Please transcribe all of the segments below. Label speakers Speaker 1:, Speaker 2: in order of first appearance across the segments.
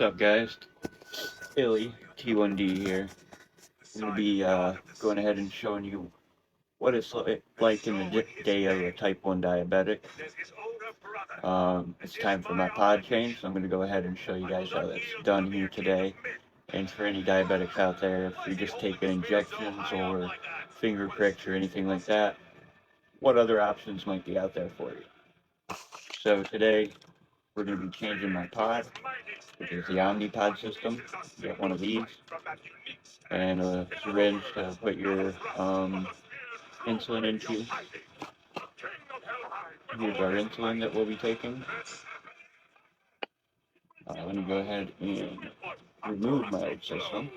Speaker 1: up, guys? Illy, T1D here. I'm going to be going ahead and showing you what it's like in the day of a type 1 diabetic. It's time for my pod change, so I'm going to go ahead and show you guys how that's done here today. And for any diabetics out there, if you're just taking injections or finger pricks or anything like that, what other options might be out there for you? So today, we're going to be changing my pod, which is the omnipod system. You get one of these, and a syringe to put your insulin into. Here's our insulin that we'll be taking. Let me go ahead and remove my old system.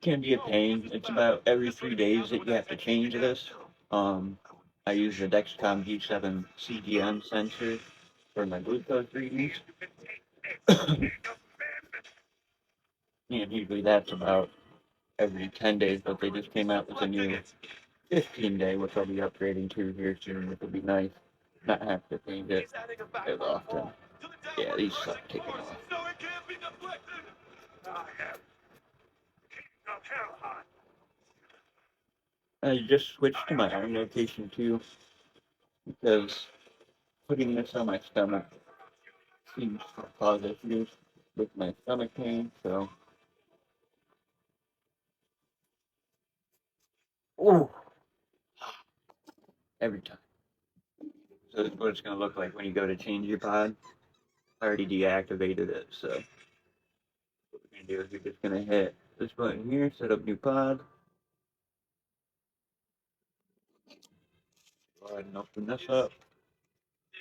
Speaker 1: Can be a pain. It's about every 3 days that you have to change this. I use the Dexcom G7 CGM sensor for my glucose readings. And usually that's about every 10 days, but they just came out with a new 15-day, which I'll be upgrading to here soon, which will be nice. Not have to change it as often. Yeah, these suck taking off. I just switched to my arm location too, because putting this on my stomach seems to cause issues with my stomach pain, so. Oh, every time. So this is what it's going to look like when you go to change your pod. I already deactivated it, so what we're going to do is we're just going to hit this button here, set up new pod. Go ahead and open this up.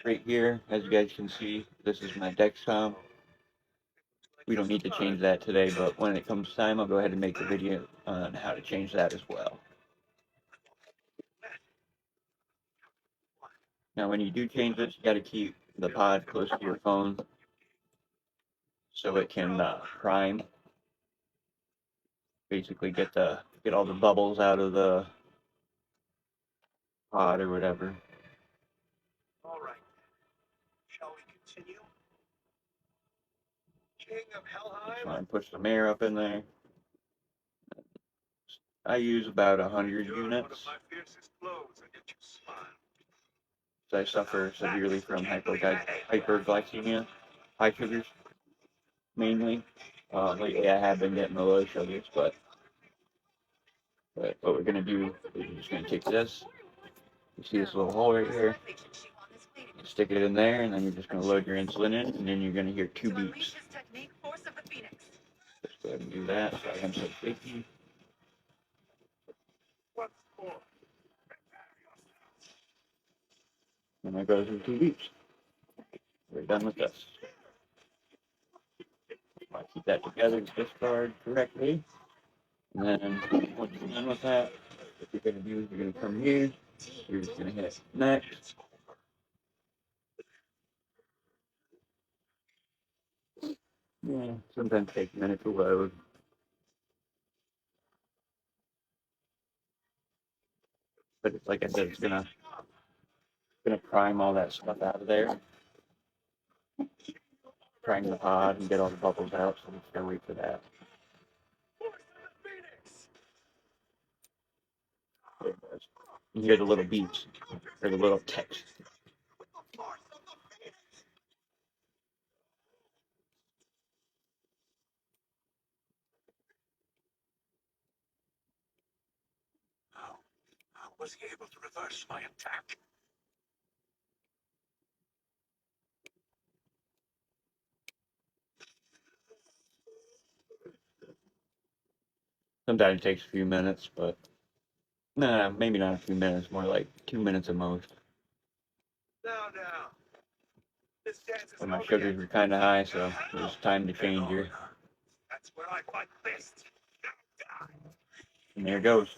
Speaker 1: Right here, as you guys can see, this is my Dexcom. We don't need to change that today, but when it comes time, I'll go ahead and make a video on how to change that as well. Now, when you do change this, you got to keep the pod close to your phone so it can prime. Basically, get all the bubbles out of the pod or whatever.
Speaker 2: All right. Shall we continue? King of Helheim.
Speaker 1: Try and push some air up in there. I use about 100 units. So I suffer severely from hyperglycemia, high sugars, mainly. Lately I have been getting the low sugars, but what we're going to do is we're just going to take this. You see this little hole right here? Stick it in there, and then you're just going to load your insulin in, and then you're going to hear 2 beeps. Just go ahead and do that so I am so shaky. And that goes in 2 beeps. We're done with this. I'll keep that together, discard correctly. And then once you're done with that, what you're going to do is you're going to come here. You're just going to hit next. Yeah, sometimes it takes a minute to load. But it's like I said, it's gonna prime all that stuff out of there. Prime the pod and get all the bubbles out, so we're just gonna wait for that. There it goes. You hear the little beeps, or the little text.
Speaker 2: How was he able to reverse my attack?
Speaker 1: Sometimes it takes a few minutes, but nah, maybe not a few minutes, more like 2 minutes at most.
Speaker 2: Now.
Speaker 1: But my sugars were kind of high, so it was time to change her.
Speaker 2: That's where I fight best.
Speaker 1: And there it goes.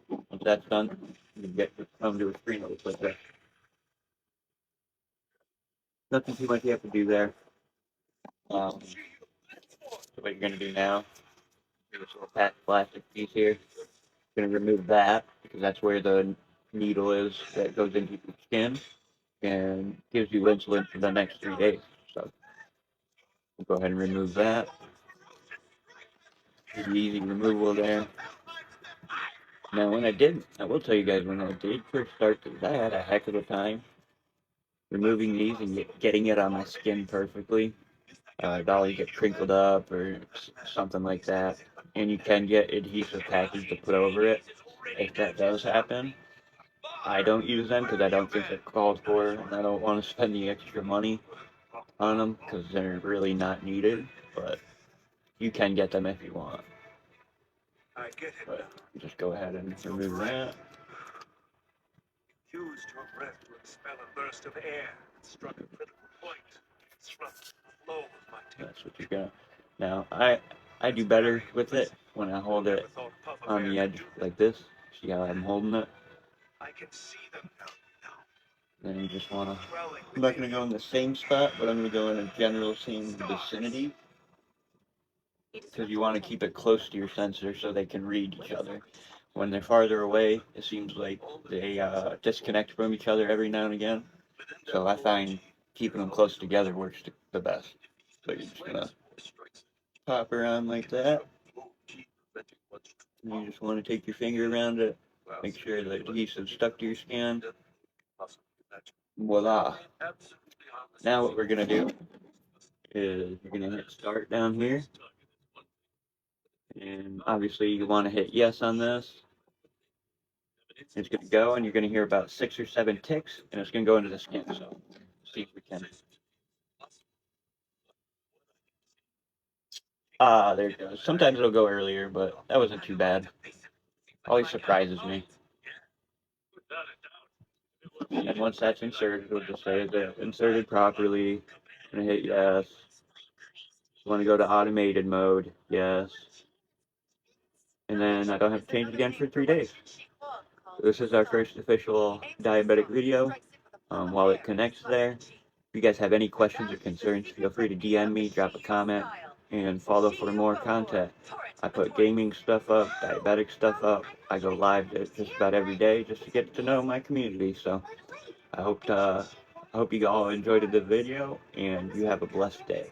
Speaker 1: Once that's done, you get to come to a screen that looks like this. Nothing too much you have to do there. So what you're going to do now, this little plastic piece here, you're going to remove that, because that's where the needle is that goes into your skin. and gives you insulin for the next 3 days. So we'll go ahead and remove that. Pretty easy removal there. Now, I will tell you guys, when I did first start these, I had a heck of a time removing these and getting it on my skin perfectly. It'd always get crinkled up or something like that. And you can get adhesive package to put over it if that does happen. I don't use them because I don't think they're called for, and I don't want to spend the extra money on them because they're really not needed. But you can get them if you want.
Speaker 2: I get it.
Speaker 1: But just go ahead and remove that.
Speaker 2: Used your breath to expel a burst of air that struck a critical point. Disrupted the flow of my tape.
Speaker 1: That's what you're gonna. Now I do better with it when I hold it on the edge like this. See how I'm holding it?
Speaker 2: I can see them now.
Speaker 1: Then you just wanna. I'm not gonna go in the same spot, but I'm gonna go in a general same vicinity. Because you want to keep it close to your sensor so they can read each other. When they're farther away, it seems like they disconnect from each other every now and again. So I find keeping them close together works the best. So you're just gonna pop her on like that. And you just want to take your finger around it, make sure the adhesive's stuck to your skin. Voila. Now what we're gonna do is we're gonna hit start down here. And obviously you want to hit yes on this. It's going to go, and you're going to hear about 6 or 7 ticks, and it's going to go into the skin. So see if we can. There it goes. Sometimes it'll go earlier, but that wasn't too bad. Always surprises me. And once that's inserted, it'll just say it's inserted properly. I'm going to hit yes. You want to go to automated mode, yes. And then I don't have to change it again for 3 days. So this is our first official diabetic video. While it connects there, if you guys have any questions or concerns, feel free to DM me, drop a comment, and follow for more content. I put gaming stuff up, diabetic stuff up. I go live just about every day just to get to know my community. So I hope you all enjoyed the video, and you have a blessed day.